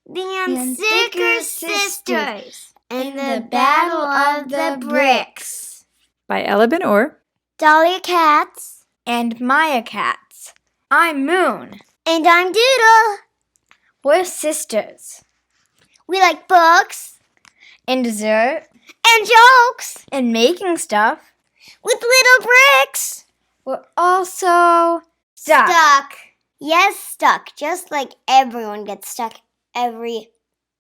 The Unsticker Sisters in the Battle of the Bricks by Ella Ben-Or, Dahlia Katz, and Maya Katz. I'm Moon. And I'm Doodle. We're sisters. We like books, and dessert, and jokes, and making stuff with little bricks. We're also stuck. Yes, stuck. Just like everyone gets stuck every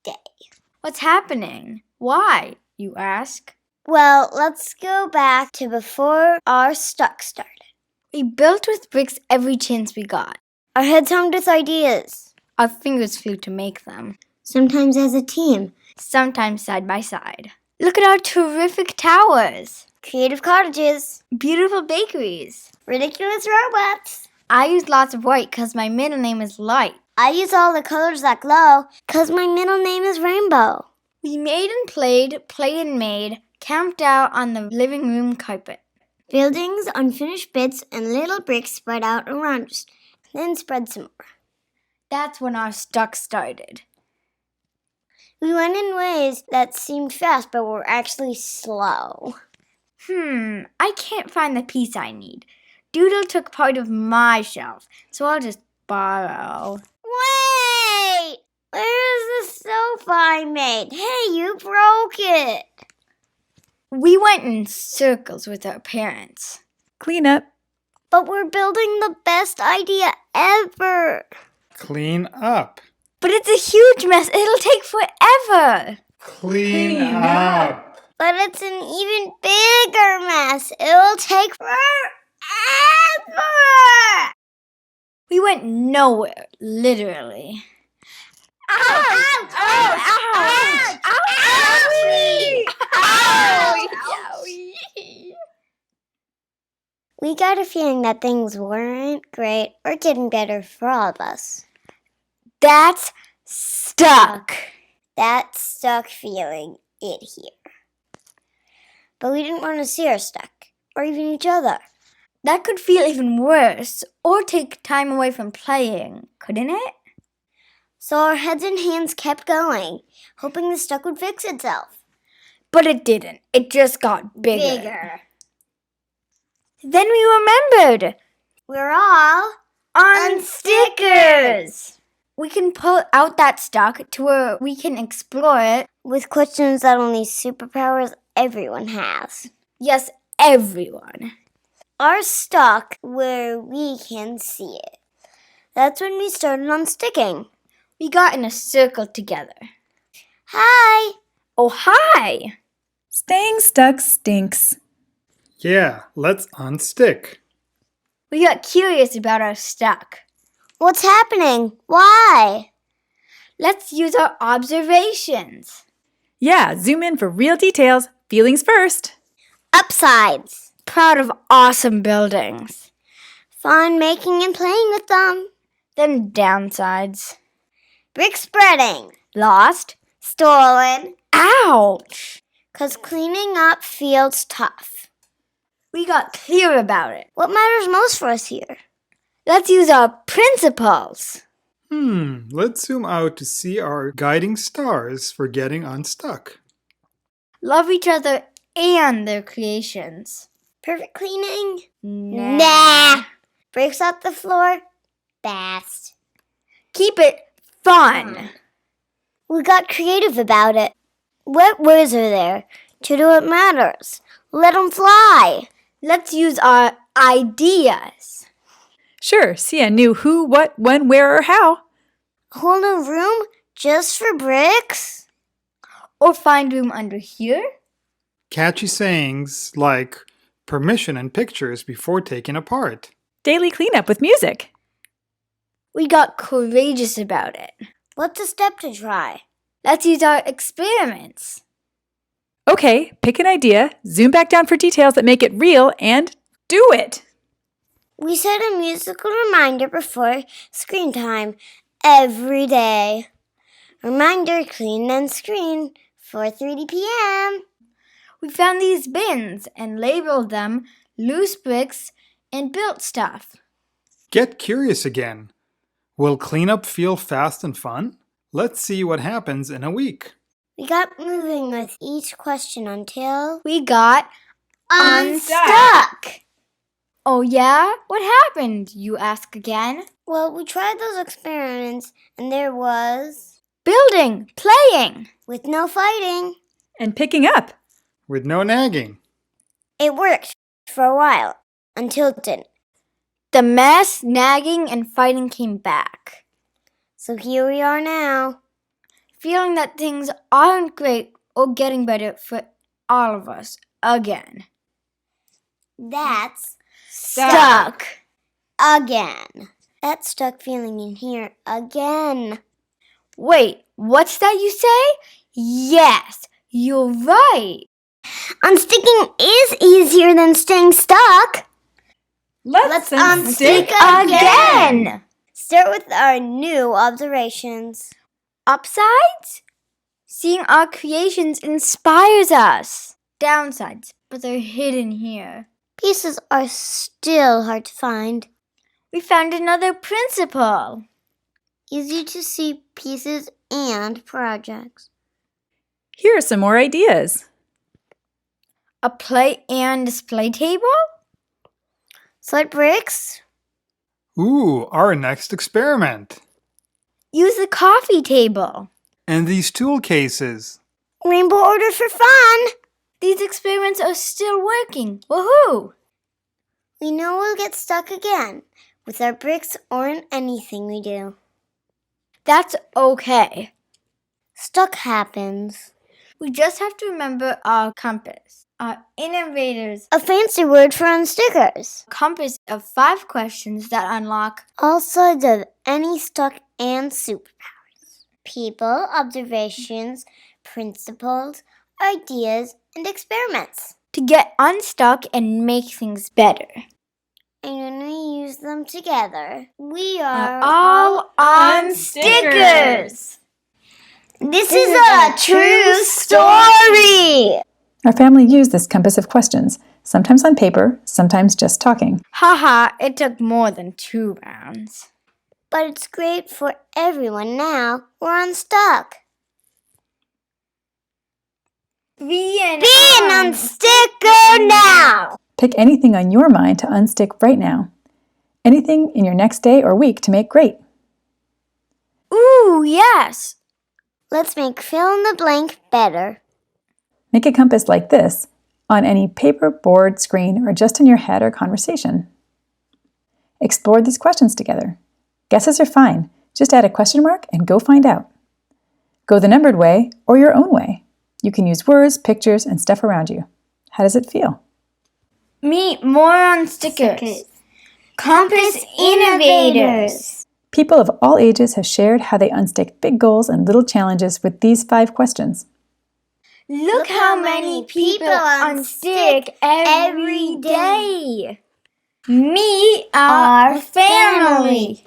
day. What's happening? Why, you ask? Well, let's go back to before our stuck started. We built with bricks every chance we got. Our heads hummed with ideas. Our fingers flew to make them. Sometimes as a team. Sometimes side by side. Look at our terrific towers. Creative cottages. Beautiful bakeries. Ridiculous robots. I use lots of white because my middle name is Light. I use all the colors that glow because my middle name is Rainbow. We made and played and made, camped out on the living room carpet. Buildings, unfinished bits, and little bricks spread out around us, then spread some more. That's when our stuck started. We went in ways that seemed fast but were actually slow. I can't find the piece I need. Doodle took part of my shelf, so I'll just borrow. Wait! Where is the sofa I made? Hey, you broke it! We went in circles with our parents. Clean up. But we're building the best idea ever. Clean up. But it's a huge mess. It'll take forever. Clean up. But it's an even bigger mess. It'll take forever. We went nowhere, literally. Ouch! Ouch! We got a feeling that things weren't great or getting better for all of us. That's stuck. That stuck feeling it here. But we didn't want to see our stuck, or even each other. That could feel even worse, or take time away from playing, couldn't it? So our heads and hands kept going, hoping the stuck would fix itself. But it didn't. It just got bigger. Then we remembered. We're all Unstickers! We can pull out that stuck to where we can explore it. With questions that only superpowers everyone has. Yes, everyone. Are stuck where we can see it. That's when we started unsticking. We got in a circle together. Hi! Oh, hi! Staying stuck stinks. Yeah, let's unstick. We got curious about our stuck. What's happening? Why? Let's use our observations. Yeah, zoom in for real details. Feelings first. Upsides. Proud of awesome buildings. Fun making and playing with them. Then downsides. Brick spreading. Lost. Stolen. Ouch! 'Cause cleaning up feels tough. We got clear about it. What matters most for us here? Let's use our principles. Let's zoom out to see our guiding stars for getting unstuck. Love each other and their creations. Perfect cleaning? Nah. Bricks off the floor? Best. Keep it fun. We got creative about it. What words are there to do what matters? Let them fly. Let's use our ideas. Sure, Sia knew who, what, when, where, or how. A whole new room just for bricks? Or find room under here. Catchy sayings like permission and pictures before taking apart. Daily cleanup with music. We got courageous about it. What's a step to try? Let's use our experiments. Okay, pick an idea, zoom back down for details that make it real, and do it! We set a musical reminder before screen time every day. Reminder, clean and screen, 4:30 p.m. We found these bins and labeled them loose bricks and built stuff. Get curious again. Will cleanup feel fast and fun? Let's see what happens in a week. We got moving with each question until We got unstuck. Oh yeah? What happened, you ask again? Well, we tried those experiments and there was Building, playing. with no fighting. And picking up. With no nagging. It worked for a while until it didn't. The mess, nagging, and fighting came back. So here we are now. Feeling that things aren't great or getting better for all of us again. That's Stuck. again. That stuck feeling in here again. Wait, what's that you say? Yes, you're right. Unsticking is easier than staying stuck. Let's unstick Again. Start with our new observations. Upsides? Seeing our creations inspires us. Downsides, but they're hidden here. Pieces are still hard to find. We found another principle. Easy to see pieces and projects. Here are some more ideas. A play and display table? Slight bricks. Ooh, our next experiment. Use the coffee table. And these tool cases. Rainbow order for fun. These experiments are still working. Woohoo! We know we'll get stuck again with our bricks or in anything we do. That's okay. Stuck happens. We just have to remember our compass. Our innovators. A fancy word for unstickers. Compass of 5 questions that unlock All sides of any stuck and superpowers. People, observations, principles, ideas, and experiments. to get unstuck and make things better. And when we use them together, we Are are all unstickers. This is a true story. Our family used this compass of questions, sometimes on paper, sometimes just talking. Haha, it took more than 2 rounds. But it's great for everyone now. We're unstuck. Be an unsticker now. Pick anything on your mind to unstick right now. Anything in your next day or week to make great. Ooh, yes. Let's make fill in the blank better. Make a compass like this on any paper, board, screen, or just in your head or conversation. Explore these questions together. Guesses are fine. Just add a question mark and go find out. Go the numbered way or your own way. You can use words, pictures, and stuff around you. How does it feel? Meet more on stickers. Compass innovators. People of all ages have shared how they unstick big goals and little challenges with these 5 questions. Look how many people unstick every day. Meet our family.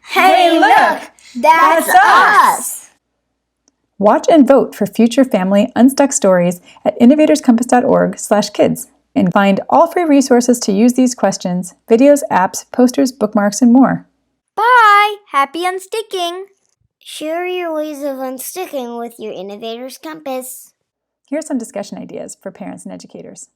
Hey, look, that's us. Watch and vote for future family unstuck stories at innovatorscompass.org/kids and find all free resources to use these questions, videos, apps, posters, bookmarks, and more. Bye. Happy unsticking. Share your ways of unsticking with your Innovator's Compass. Here are some discussion ideas for parents and educators.